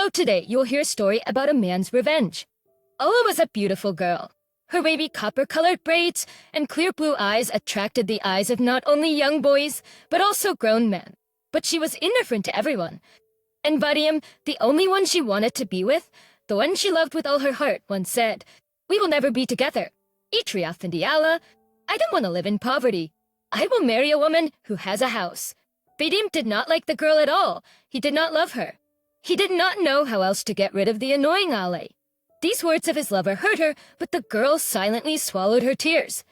So today you'll hear a story about a man's revenge. Ola was a beautiful girl. Her wavy copper-colored braids and clear blue eyes attracted the eyes of not only young boys, but also grown men. But she was indifferent to everyone. And Vadium, the only one she wanted to be with, the one she loved with all her heart, once said, "We will never be together. Itriafandiala, I don't want to live in poverty. I will marry a woman who has a house." Vadim did not like the girl at all. He did not love her. He did not know how else to get rid of the annoying Ale. These words of his lover hurt her, but the girl silently swallowed her tears.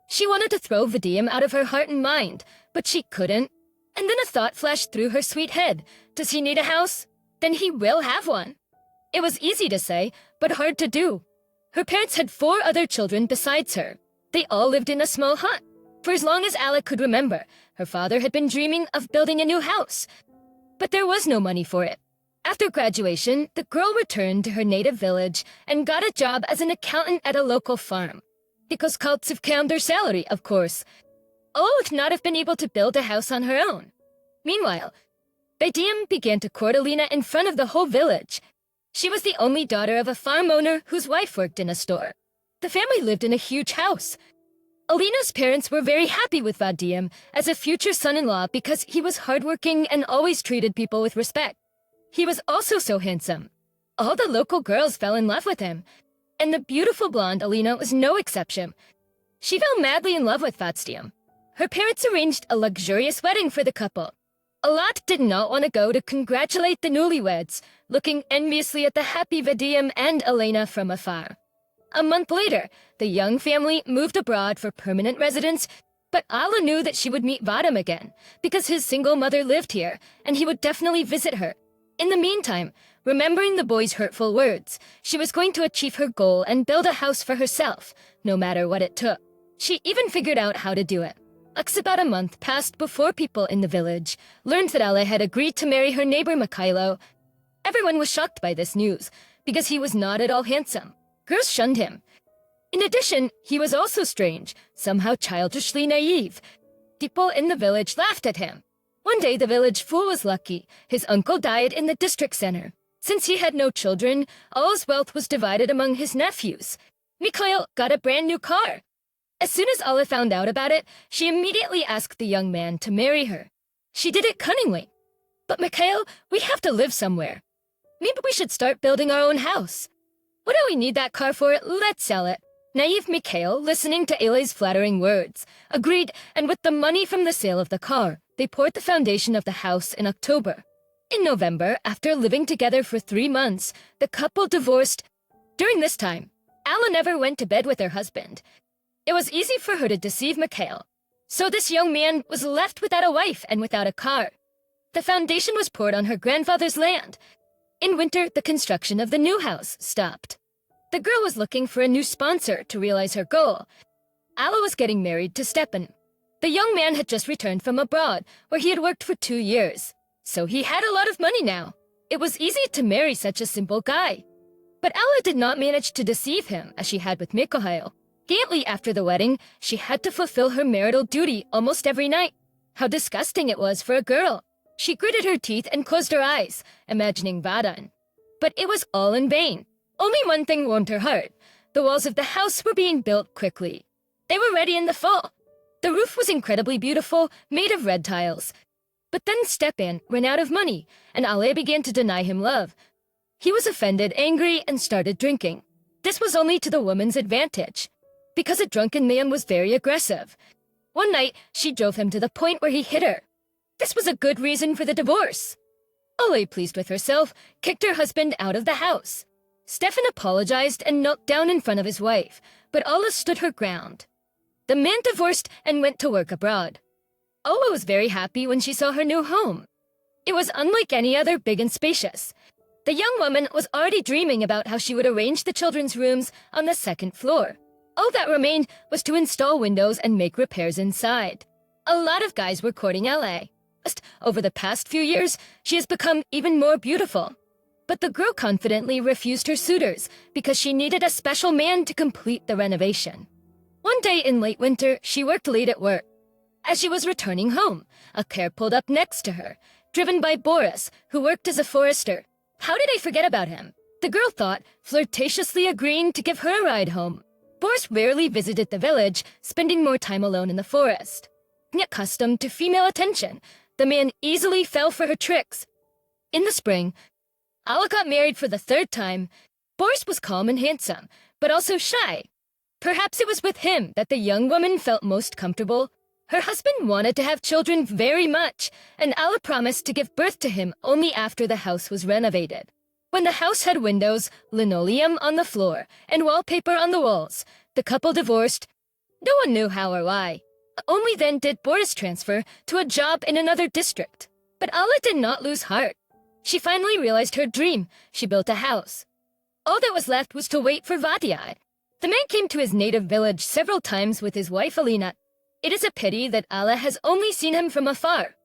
She wanted to throw Vadim out of her heart and mind, but she couldn't. And then a thought flashed through her sweet head. Does he need a house? Then he will have one. It was easy to say, but hard to do. Her parents had 4 other children besides her. They all lived in a small hut. For as long as Alec could remember, her father had been dreaming of building a new house. But there was no money for it. After graduation, the girl returned to her native village and got a job as an accountant at a local farm. Because cults have count their salary, of course. Ola would not have been able to build a house on her own. Meanwhile, Vadim began to court Alina in front of the whole village. She was the only daughter of a farm owner whose wife worked in a store. The family lived in a huge house. Alina's parents were very happy with Vadim as a future son-in-law because he was hardworking and always treated people with respect. He was also so handsome. All the local girls fell in love with him, and the beautiful blonde Alina was no exception. She fell madly in love with Vadim. Her parents arranged a luxurious wedding for the couple. Alat did not want to go to congratulate the newlyweds, looking enviously at the happy Vadim and Elena from afar. A month later, the young family moved abroad for permanent residence, but Ala knew that she would meet Vadim again, because his single mother lived here, and he would definitely visit her. In the meantime, remembering the boy's hurtful words, she was going to achieve her goal and build a house for herself, no matter what it took. She even figured out how to do it. About a month passed before people in the village learned that Ale had agreed to marry her neighbor Mikhailo. Everyone was shocked by this news, because he was not at all handsome. Girls shunned him. In addition, he was also strange, somehow childishly naive. People in the village laughed at him. One day, the village fool was lucky. His uncle died in the district center. Since he had no children, all his wealth was divided among his nephews. Mikhail got a brand new car. As soon as Ala found out about it, she immediately asked the young man to marry her. She did it cunningly. "But Mikhail, we have to live somewhere. Maybe we should start building our own house. What do we need that car for? Let's sell it." Naive Mikhail, listening to Ale's flattering words, agreed, and with the money from the sale of the car, they poured the foundation of the house in October. In November, after living together for 3 months, the couple divorced. During this time, Ala never went to bed with her husband. It was easy for her to deceive Mikhail. So this young man was left without a wife and without a car. The foundation was poured on her grandfather's land. In winter, the construction of the new house stopped. The girl was looking for a new sponsor to realize her goal. Ala was getting married to Stepan. The young man had just returned from abroad, where he had worked for 2 years. So he had a lot of money now. It was easy to marry such a simple guy. But Ala did not manage to deceive him, as she had with Mikhail. Immediately after the wedding, she had to fulfill her marital duty almost every night. How disgusting it was for a girl. She gritted her teeth and closed her eyes, imagining Vadan. But it was all in vain. Only one thing warmed her heart. The walls of the house were being built quickly. They were ready in the fall. The roof was incredibly beautiful, made of red tiles. But then Stepan ran out of money, and Ale began to deny him love. He was offended, angry, and started drinking. This was only to the woman's advantage, because a drunken man was very aggressive. One night, she drove him to the point where he hit her. This was a good reason for the divorce. Ale, pleased with herself, kicked her husband out of the house. Stefan apologized and knelt down in front of his wife, but Ala stood her ground. The man divorced and went to work abroad. Ala was very happy when she saw her new home. It was unlike any other, big and spacious. The young woman was already dreaming about how she would arrange the children's rooms on the 2nd floor. All that remained was to install windows and make repairs inside. A lot of guys were courting LA. Over the past few years, she has become even more beautiful. But the girl confidently refused her suitors because she needed a special man to complete the renovation. One day in late winter, she worked late at work. As she was returning home, a car pulled up next to her, driven by Boris, who worked as a forester. How did I forget about him? The girl thought, flirtatiously agreeing to give her a ride home. Boris rarely visited the village, spending more time alone in the forest. Accustomed to female attention, the man easily fell for her tricks. In the spring, Alla got married for the third time. Boris was calm and handsome, but also shy. Perhaps it was with him that the young woman felt most comfortable. Her husband wanted to have children very much, and Alla promised to give birth to him only after the house was renovated. When the house had windows, linoleum on the floor, and wallpaper on the walls, the couple divorced. No one knew how or why. Only then did Boris transfer to a job in another district. But Alla did not lose heart. She finally realized her dream. She built a house. All that was left was to wait for Vadia. The man came to his native village several times with his wife Alina. It is a pity that Alla has only seen him from afar.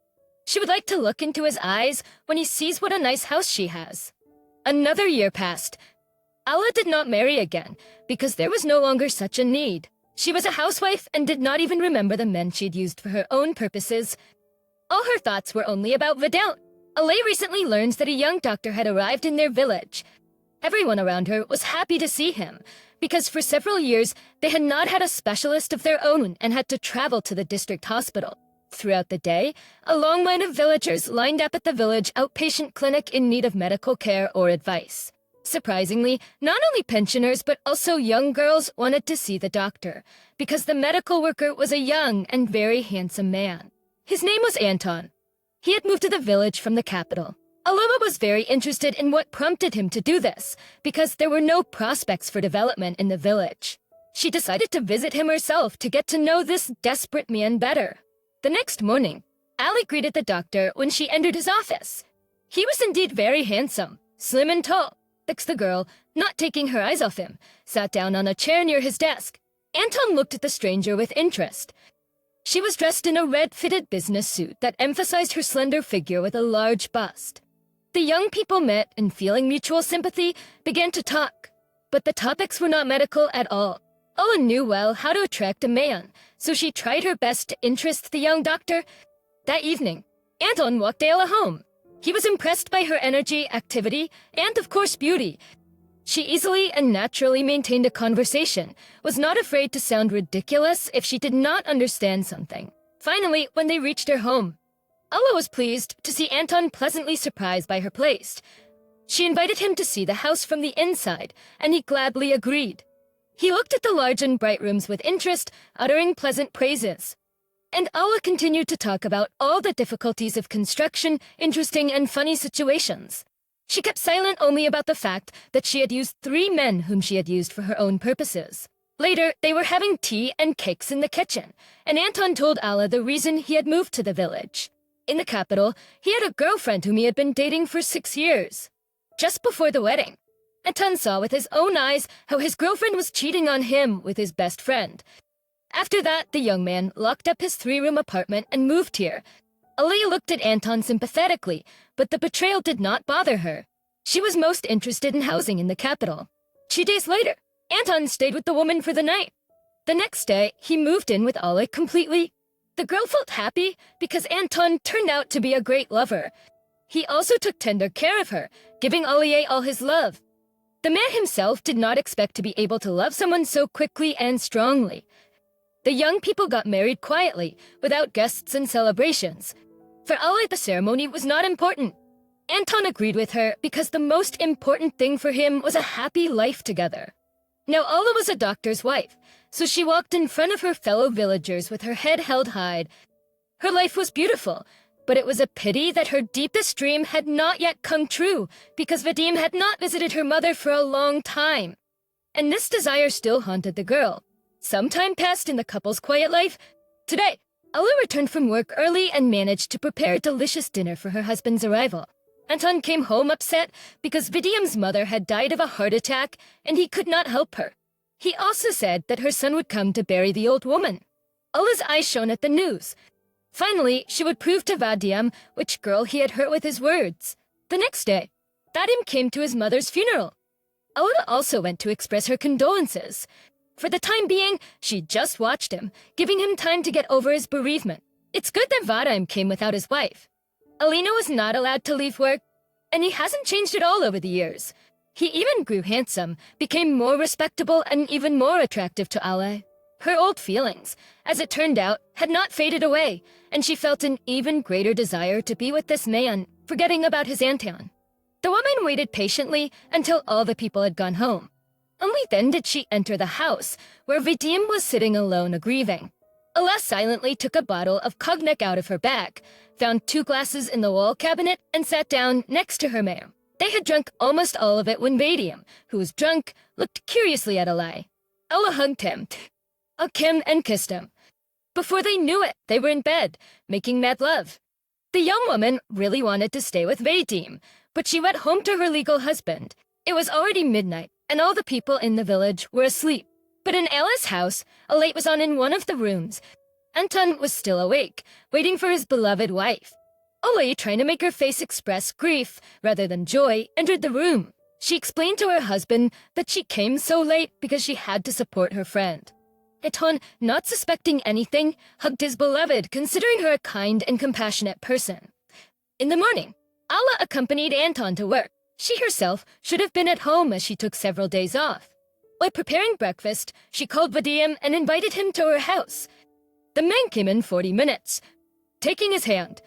She would like to look into his eyes when he sees what a nice house she has. Another year passed. Alla did not marry again because there was no longer such a need. She was a housewife and did not even remember the men she'd used for her own purposes. All her thoughts were only about Vidal. Alay recently learns that a young doctor had arrived in their village. Everyone around her was happy to see him, because for several years they had not had a specialist of their own and had to travel to the district hospital. Throughout the day, a long line of villagers lined up at the village outpatient clinic in need of medical care or advice. Surprisingly, not only pensioners but also young girls wanted to see the doctor, because the medical worker was a young and very handsome man. His name was Anton. He had moved to the village from the capital. Aloma was very interested in what prompted him to do this, because there were no prospects for development in the village. She decided to visit him herself to get to know this desperate man better. The next morning, Ali greeted the doctor when she entered his office. He was indeed very handsome, slim and tall. The girl, not taking her eyes off him, sat down on a chair near his desk. Anton looked at the stranger with interest. She was dressed in a red-fitted business suit that emphasized her slender figure with a large bust. The young people met and, feeling mutual sympathy, began to talk. But the topics were not medical at all. Owen knew well how to attract a man, so she tried her best to interest the young doctor. That evening, Anton walked Ayla home. He was impressed by her energy, activity, and of course beauty. She easily and naturally maintained a conversation, was not afraid to sound ridiculous if she did not understand something. Finally, when they reached her home, Alla was pleased to see Anton pleasantly surprised by her place. She invited him to see the house from the inside, and he gladly agreed. He looked at the large and bright rooms with interest, uttering pleasant praises. And Alla continued to talk about all the difficulties of construction, interesting and funny situations. She kept silent only about the fact that she had used 3 men whom she had used for her own purposes. Later, they were having tea and cakes in the kitchen, and Anton told Alla the reason he had moved to the village. In the capital, he had a girlfriend whom he had been dating for 6 years. Just before the wedding, Anton saw with his own eyes how his girlfriend was cheating on him with his best friend. After that, the young man locked up his 3-room apartment and moved here. Ali looked at Anton sympathetically, but the betrayal did not bother her. She was most interested in housing in the capital. 2 days later, Anton stayed with the woman for the night. The next day, he moved in with Ali completely. The girl felt happy because Anton turned out to be a great lover. He also took tender care of her, giving Ali all his love. The man himself did not expect to be able to love someone so quickly and strongly. The young people got married quietly, without guests and celebrations. For Ali, the ceremony was not important. Anton agreed with her because the most important thing for him was a happy life together. Now Alla was a doctor's wife, so she walked in front of her fellow villagers with her head held high. Her life was beautiful, but it was a pity that her deepest dream had not yet come true because Vadim had not visited her mother for a long time. And this desire still haunted the girl. Some time passed in the couple's quiet life. Today, Alla returned from work early and managed to prepare a delicious dinner for her husband's arrival. Anton came home upset because Vidim's mother had died of a heart attack and he could not help her. He also said that her son would come to bury the old woman. Alla's eyes shone at the news. Finally, she would prove to Vadim which girl he had hurt with his words. The next day, Vadim came to his mother's funeral. Alla also went to express her condolences. For the time being, she just watched him, giving him time to get over his bereavement. It's good that Vadim came without his wife. Alina was not allowed to leave work. and he hasn't changed at all over the years. He even grew handsome, became more respectable, and even more attractive to Ale. Her old feelings, as it turned out, had not faded away, and she felt an even greater desire to be with this man, forgetting about his Anton. The woman waited patiently until all the people had gone home. Only then did she enter the house, where Vadim was sitting alone grieving. Ala silently took a bottle of cognac out of her bag, found 2 glasses in the wall cabinet, and sat down next to her mare. They had drunk almost all of it when Vadim, who was drunk, looked curiously at Ala. Ala hugged him, and kissed him. Before they knew it, they were in bed, making mad love. The young woman really wanted to stay with Vadim, but she went home to her legal husband. It was already midnight, and all the people in the village were asleep. But in Ala's house, a light was on in one of the rooms. Anton was still awake, waiting for his beloved wife. Ala, trying to make her face express grief rather than joy, entered the room. She explained to her husband that she came so late because she had to support her friend. Anton, not suspecting anything, hugged his beloved, considering her a kind and compassionate person. In the morning, Ala accompanied Anton to work. She herself should have been at home as she took several days off. While preparing breakfast, she called Vadim and invited him to her house. The man came in 40 minutes. Taking his hand,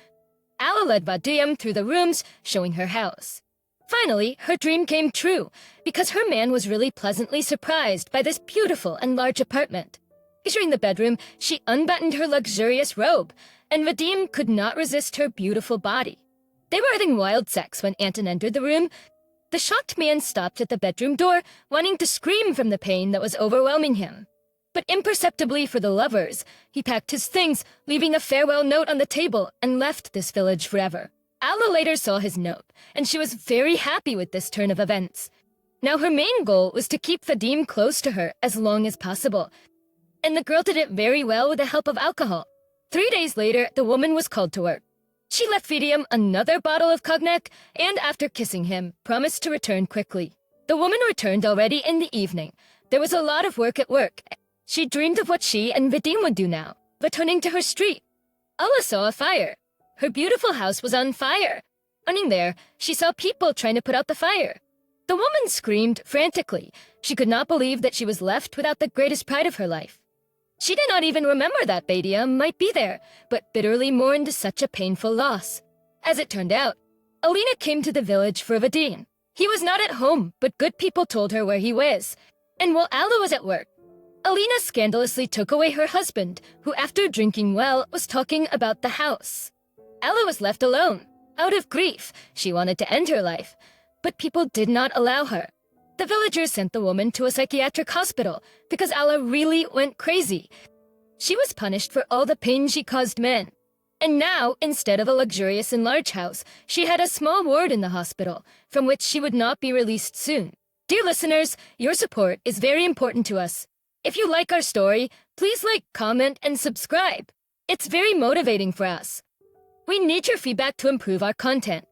Ala led Vadim through the rooms, showing her house. Finally, her dream came true, because her man was really pleasantly surprised by this beautiful and large apartment. Entering the bedroom, she unbuttoned her luxurious robe, and Vadim could not resist her beautiful body. They were having wild sex when Anton entered the room. The shocked man stopped at the bedroom door, wanting to scream from the pain that was overwhelming him. But imperceptibly for the lovers, he packed his things, leaving a farewell note on the table, and left this village forever. Ala later saw his note, and she was very happy with this turn of events. Now her main goal was to keep Vadim close to her as long as possible, and the girl did it very well with the help of alcohol. 3 days later, the woman was called to work. She left Vadim another bottle of cognac, and after kissing him, promised to return quickly. The woman returned already in the evening. There was a lot of work at work. She dreamed of what she and Vadim would do now, returning to her street. Ala saw a fire. Her beautiful house was on fire. Running there, she saw people trying to put out the fire. The woman screamed frantically. She could not believe that she was left without the greatest pride of her life. She did not even remember that Vadim might be there, but bitterly mourned such a painful loss. As it turned out, Alina came to the village for Vadim. He was not at home, but good people told her where he was. And while Ala was at work, Alina scandalously took away her husband, who after drinking well was talking about the house. Ala was left alone. Out of grief, she wanted to end her life, but people did not allow her. The villagers sent the woman to a psychiatric hospital because Ala really went crazy. She was punished for all the pain she caused men. And now, instead of a luxurious and large house, she had a small ward in the hospital, from which she would not be released soon. Dear listeners, your support is very important to us. If you like our story, please like, comment, and subscribe. It's very motivating for us. We need your feedback to improve our content.